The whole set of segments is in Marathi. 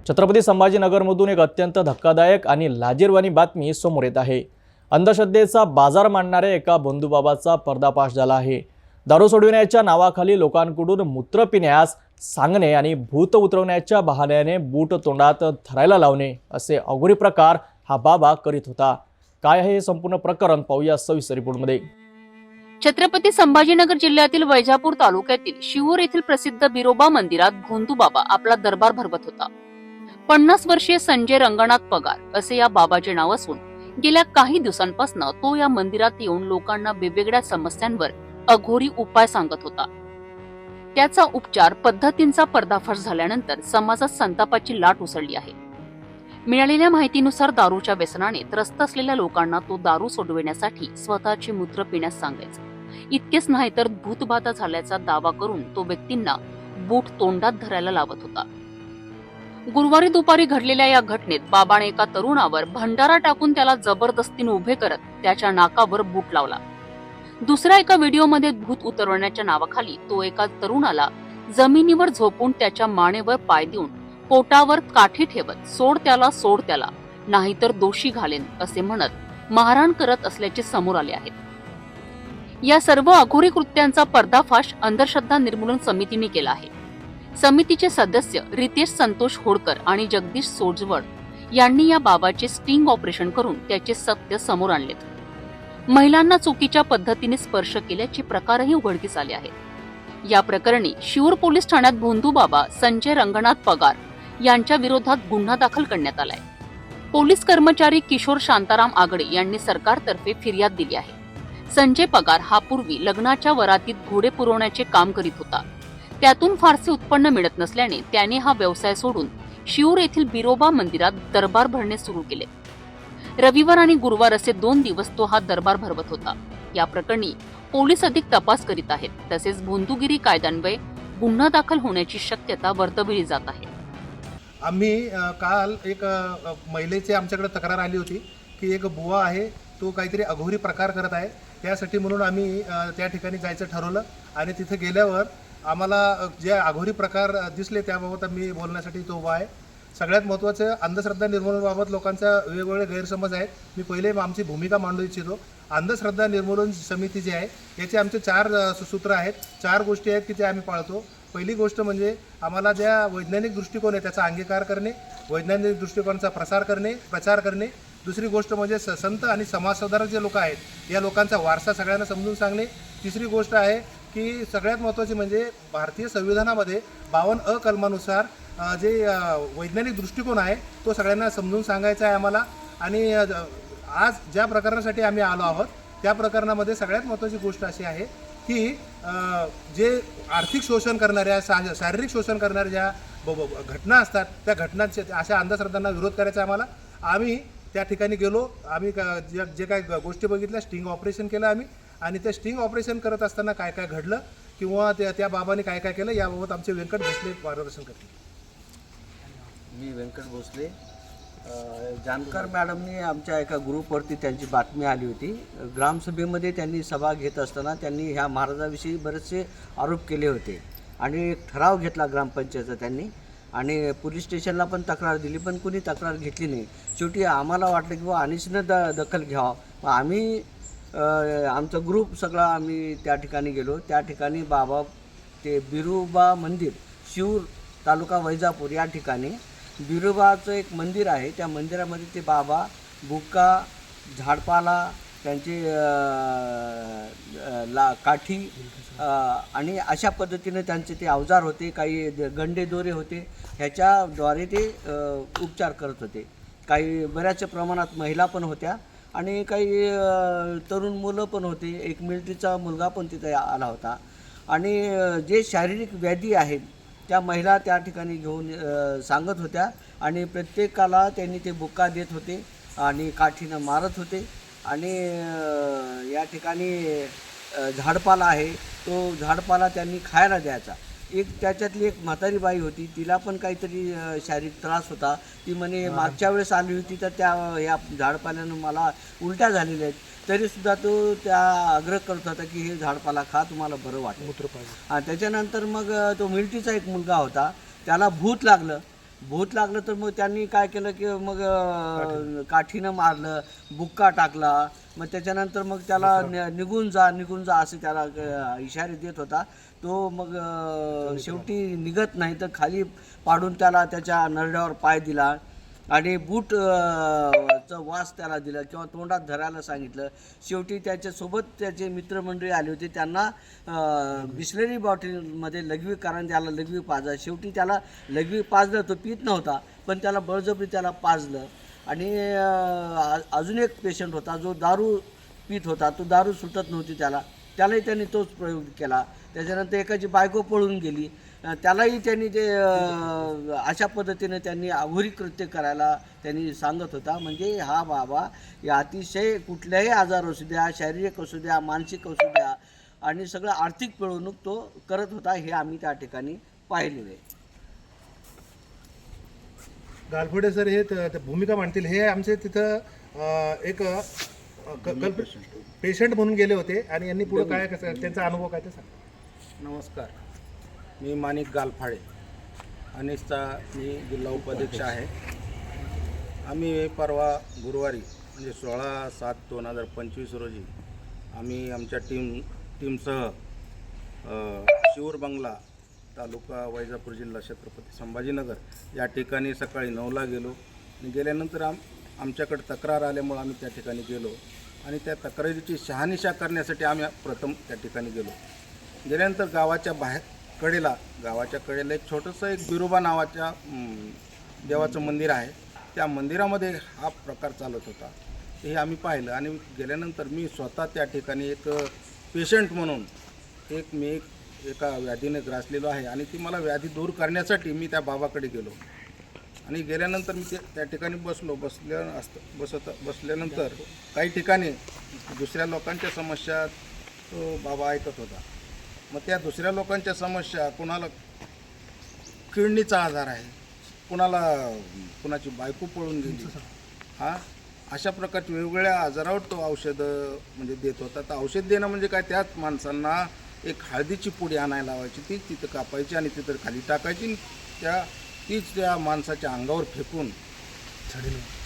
छत्रपती संभाजीनगरमधून एक अत्यंत धक्कादायक आणि लाजिरवाणी बातमी समोर येत आहे। अंधश्रद्धेचा बाजार मांडणाऱ्या एका बंधुबाबाचा पर्दाफाश झाला आहे। दारू सोडविण्याच्या नावाखाली लोकांकडून मूत्र पिण्यास सांगणे आणि भूत उतरवण्याच्या बहाण्याने बूट तोंडात धरायला लावणे असे अघोरी प्रकार हा बाबा करीत होता। काय आहे हे संपूर्ण प्रकरण पाहूया सविस्तर रिपोर्टमध्ये। छत्रपती संभाजीनगर जिल्ह्यातील वैजापूर तालुक्यातील शिवूर येथील प्रसिद्ध बिरोबा मंदिरात भोंदूबाबा आपला दरबार भरवत होता। 50 वर्षीय संजय रंगनाथ पगार असे या बाबाचे नाव असून गेल्या काही दिवसांपासून तो या मंदिरात येऊन लोकांना वेगवेगळ्या समस्यांवर अघोरी उपाय सांगत होता। त्याचा उपचार पद्धतींचा पर्दाफाश झाल्यानंतर समाजात संतापाची लाट उसळली आहे। मिळालेल्या माहितीनुसार दारूच्या व्यसनाने त्रस्त असलेल्या लोकांना तो दारू सोडविण्यासाठी स्वतःचे मूत्र पिण्यास सांगायचा। इतकेच नाही तर भूतबाधा झाल्याचा दावा करून तो व्यक्तींना बूट तोंडात धरायला लावत होता। गुरुवारी दुपारी घडलेल्या या घटनेत बाबाने एका तरुणावर भंडारा टाकून त्याला जबरदस्तीने उभे करत त्याच्या नाकावर बूट लावला। दुसऱ्या एका व्हिडिओमध्ये भूत उतरवण्याच्या नावाखाली तो एका तरुणाला जमिनीवर झोपून त्याच्या मानेवर पाय देऊन पोटावर काठी ठेवत सोड त्याला नाहीतर दोषी घालेन असे म्हणत मारहाण करत असल्याचे समोर आले आहेत। या सर्व अघोरी कृत्यांचा पर्दाफाश अंधश्रद्धा निर्मूलन समितीने केला आहे। समितीचे सदस्य रितेश संतोष होडकर आणि जगदीश सोजवळ यांनी या बाबाचे स्टिंग ऑपरेशन करून त्याचे सत्य समोर आणलेत। महिलांना चुकीच्या पद्धतीने स्पर्श केल्याचे प्रकारही उघडकीस आले आहेत। या प्रकरणी शिवूर पोलीस ठाण्यात भोंदूबाबा संजय रंगनाथ पगार यांच्या विरोधात गुन्हा दाखल करण्यात आलाय। पोलीस कर्मचारी किशोर शांताराम आगडे यांनी सरकारतर्फे फिर्याद दिली आहे। संजय पगार हा पूर्वी लग्नाच्या वरातीत घोडे पुरवण्याचे काम करीत होता। त्यातून फारसे उत्पन्न मिळत नसल्याने त्याने हा व्यवसाय सोडून शिवूर येथील बिरोबा मंदिरात दरबार भरणे सुरू केले। रविवार आणि गुरुवार असे 2 दिवस तो हा दरबार भरवत होता। या प्रकरणी पोलीस अधिक तपास करीत आहेत। तसेच भोंदूगिरी कायद्यान्वये गुन्हा दाखल होण्याची शक्यता वर्तवली जात आहे। आम्ही काल एक महिलेची आमच्याकडे तक्रार आली होती की एक बुवा आहे तो काहीतरी अघोरी प्रकार करत आहे। त्यासाठी म्हणून आम्ही त्या ठिकाणी जायचं ठरवलं आणि तिथे गेल्यावर आम्हाला जे अघोरी प्रकार दिसले त्याबाबत आम्ही बोलण्यासाठी तो उभा आहे। सगळ्यात महत्त्वाचं अंधश्रद्धा निर्मूलनाबाबत लोकांचा वेगवेगळे गैरसमज आहेत। मी पहिले आमची भूमिका मांडू इच्छितो। अंधश्रद्धा निर्मूलन समिती जी आहे याचे आमचे 4 सूत्र आहेत, 4 गोष्टी आहेत की त्या आम्ही पाळतो। पहिली गोष्ट म्हणजे आम्हाला ज्या वैज्ञानिक दृष्टिकोन आहे त्याचा अंगीकार करणे, वैज्ञानिक दृष्टिकोनाचा प्रचार करणे। दुसरी गोष्ट म्हणजे संत आणि समाजसुधारक जे लोक आहेत या लोकांचा वारसा सगळ्यांना समजून सांगणे। तिसरी गोष्ट आहे की सगळ्यात महत्त्वाची म्हणजे भारतीय संविधानामध्ये 52 अ कलमानुसार जे वैज्ञानिक दृष्टिकोन आहे तो सगळ्यांना समजून सांगायचा आहे आम्हाला। आणि आज ज्या प्रकरणासाठी आम्ही आलो आहोत त्या प्रकरणामध्ये सगळ्यात महत्त्वाची गोष्ट अशी आहे की जे आर्थिक शोषण करणाऱ्या शारीरिक शोषण करणाऱ्या ज्या घटना असतात त्या घटनांचे अशा अंधश्रद्धांना विरोध करायचा आम्हाला। आम्ही त्या ठिकाणी गेलो, आम्ही जे काही गोष्टी बघितल्या, स्टिंग ऑपरेशन केलं आम्ही आणि ते स्टिंग ऑपरेशन करत असताना काय काय घडलं किंवा त्या बाबांनी काय काय केलं याबाबत आमचे व्यंकट भोसले मार्गदर्शन करतील। मी व्यंकट भोसले। जानकर मॅडमनी आमच्या एका ग्रुपवरती त्यांची बातमी आली होती। ग्रामसभेमध्ये त्यांनी सभा घेत असताना त्यांनी ह्या महाराजाविषयी बरेचसे आरोप केले होते आणि एक ठराव घेतला ग्रामपंचायतचा त्यांनी आणि पोलीस स्टेशनला पण तक्रार दिली, पण कुणी तक्रार घेतली नाही। शेवटी आम्हाला वाटलं की अनिशनं दखल घ्यावं। मग आम्ही आमचा ग्रुप सगळा आम्ही त्या ठिकाणी गेलो। त्या ठिकाणी बाबा ते बिरोबा मंदिर शिवूर तालुका वैजापूर या ठिकाणी बिरोबाचं एक मंदिर आहे। त्या मंदिरामध्ये ते बाबा बुक्का, झाडपाला, त्यांचे काठी आणि अशा पद्धतीने त्यांचे ते अवजार होते, काही गंडे दोरे होते, ह्याच्याद्वारे ते उपचार करत होते। काही बऱ्याच प्रमाणात महिला पण होत्या आणि काही तरुण मुलं पण होते। एक मिलिटरीचा मुलगा पण तिथे आला होता आणि जे शारीरिक व्याधी आहेत त्या महिला त्या ठिकाणी घेऊन सांगत होत्या आणि प्रत्येकाला त्यांनी ते बुक्का देत होते आणि काठीनं मारत होते आणि या ठिकाणी झाडपाला आहे तो झाडपाला त्यांनी खायला द्यायचा। त्याच्यातली एक म्हातारी बाई होती, तिला पण काहीतरी शारीरिक त्रास होता। ती म्हणे मागच्या वेळेस आली होती तर या झाडपाल्यानं मला उलट्या झालेल्या आहेत, तरीसुद्धा तो त्या आग्रह करत होता की हे झाडपाला खा, तुम्हाला बरं वाटेल। त्याच्यानंतर मग तो मिलिटरीचा एक मुलगा होता, त्याला भूत लागलं भूत लागलं तर मग त्यांनी काय केलं की मग काठीनं मारलं, बुक्का टाकला. मग त्याच्यानंतर मग त्याला निघून जा असं त्याला इशारे देत होता. तो मग शेवटी निघत नाही तर खाली पाडून त्याला त्याच्या नरड्यावर पाय दिला आणि बूट चं वास त्याला दिला किंवा तोंडात धरायला सांगितलं. शेवटी त्याच्यासोबत त्याचे मित्रमंडळी आले होते, त्यांना बिस्लरी बॉटलमध्ये लघवी, कारण त्याला लघवी पाजला. शेवटी त्याला लघवी पाजलं, तो पित नव्हता पण त्याला बळजबरी त्याला पाजलं. आणि अजून एक पेशंट होता जो दारू पित होता, तो दारू सुटत नव्हती त्यालाही त्यांनी तोच प्रयोग केला. त्याच्यानंतर एकाची बायको पळून गेली, त्यालाही त्यांनी ते अशा पद्धतीने त्यांनी अघोरी कृत्य करायला त्यांनी सांगत होता. म्हणजे हा बाबा या अतिशय कुठल्याही आजार असू द्या, शारीरिक असू द्या, मानसिक असू द्या, आणि सगळं आर्थिक पिळवणूक तो करत होता, हे आम्ही त्या ठिकाणी पाहिलेलं आहे. गालफोडे सर हे भूमिका मांडतील. हे आमचे तिथं एक पेशंट म्हणून गेले होते आणि यांनी पुढे काय कसं त्यांचा अनुभव काय ते सांगा. नमस्कार, मी माणिक गालफाडे, अनिसचा मी जिल्हा उपाध्यक्ष आहे. आम्ही परवा गुरुवारी म्हणजे 16/7/2025 रोजी आम्ही आमच्या टीमसह शिऊर बंगला, तालुका वैजापूर, जिल्हा छत्रपती संभाजीनगर या ठिकाणी सकाळी 9ला गेलो. आणि गेल्यानंतर आमच्याकडे तक्रार आल्यामुळे आम्ही त्या ठिकाणी गेलो आणि त्या तक्रारीची शहानिशा करण्यासाठी आम्ही प्रथम त्या ठिकाणी गेलो. गेल्यानंतर गावाच्या कडेला एक छोटंसं एक बिरोबा नावाच्या देवाचं मंदिर आहे. त्या मंदिरामध्ये हा प्रकार चालत होता, हे आम्ही पाहिलं. आणि गेल्यानंतर मी स्वतः त्या ठिकाणी एक पेशंट म्हणून मी एका व्याधीने ग्रासलेलो आहे आणि ती मला व्याधी दूर करण्यासाठी मी त्या बाबाकडे गेलो. आणि गेल्यानंतर मी त्या ठिकाणी बसल्यानंतर काही ठिकाणी दुसऱ्या लोकांच्या समस्या तो बाबा ऐकत होता. मग त्या दुसऱ्या लोकांच्या समस्या, कुणाला किडनीचा आजार आहे, कुणाची बायको पळून गेली, अशा प्रकारच्या वेगवेगळ्या आजारावर तो औषधं म्हणजे देत होता. तर औषध देणं म्हणजे काय, त्याच माणसांना एक हळदीची पुडी आणायला लावायची, तीच तिथं कापायची आणि तिथं खाली टाकायची, तीच त्या माणसाच्या अंगावर फेकून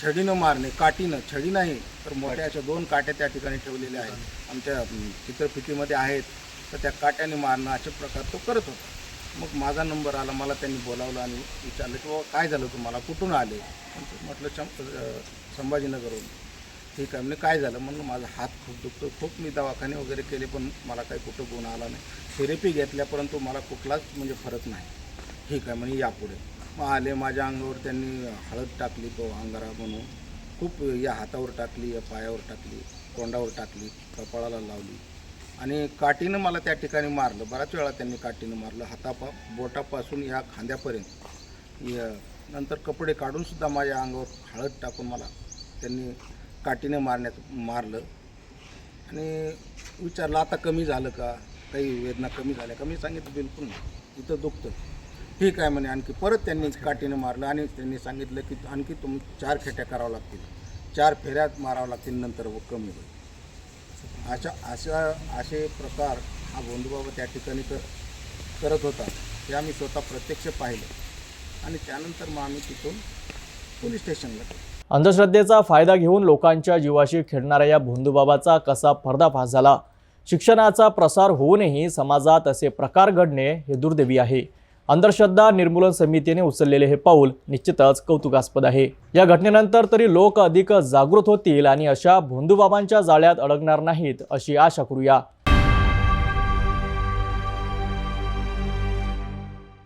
छडीनं मारणे, काठीनं, छडी नाही तर मोठ्या अशा 2 काट्या त्या ठिकाणी ठेवलेल्या आहेत, आमच्या चित्रफितीमध्ये आहेत. तर त्या काट्याने मारणं असे प्रकार तो करत होता. मग माझा नंबर आला, मला त्यांनी बोलावलं आणि विचारलं की बाबा काय झालं, तुम्हाला कुठून आले? म्हटलं संभाजीनगरहून. ठीक आहे, म्हणजे काय झालं? म्हणून माझा हात खूप दुखतो, खूप मी दवाखाने वगैरे केले पण मला काही कुठं गुण आला नाही, थेरपी घेतल्या परंतु मला कुठलाच म्हणजे फरक नाही. ठीक आहे म्हणजे यापुढे मग आले, माझ्या अंगावर त्यांनी हळद टाकली, तो अंगारा म्हणून खूप, या हातावर टाकली, या पायावर टाकली, तोंडावर टाकली, कपाळाला लावली आणि काठीनं मला त्या ठिकाणी मारलं. बऱ्याच वेळा त्यांनी काठीनं मारलं, बोटापासून ह्या खांद्यापर्यंत. नंतर कपडे काढूनसुद्धा माझ्या अंगावर हळद टाकून मला त्यांनी काठीनं मारलं. आणि विचारलं आता कमी झालं का, काही वेदना कमी झाल्या का? मी सांगितलं बिलकुल नाही, इथं दुखतं. ठीक आहे म्हणे. आणखी परत त्यांनी काठीनं मारलं आणि त्यांनी सांगितलं की आणखी तुम्ही 4 खेट्या करावं लागतील, 4 फेऱ्यात मारावं लागतील, नंतर कमी होईल. असे प्रकार हा भोंदूबाबा त्या ठिकाणी करत होता, हे आम्ही स्वतः प्रत्यक्ष पाहिलं. आणि त्यानंतर मग आम्ही तिथून पोलीस स्टेशनला गेलो. अंधश्रद्धेचा फायदा घेऊन लोकांच्या जीवाशी खेळणाऱ्या या भोंदूबाबाचा कसा पर्दाफाश झाला. शिक्षणाचा प्रसार होऊनही समाजात असे प्रकार घडणे हे दुर्दैवी आहे. अंधश्रद्धा निर्मूलन समितीने उचललेले हे पाऊल निश्चितच कौतुकास्पद आहे. या घटनेनंतर तरी लोक अधिक जागृत होतील आणि अशा भोंदूबाबांच्या जाळ्यात अडकणार नाहीत अशी आशा करूया.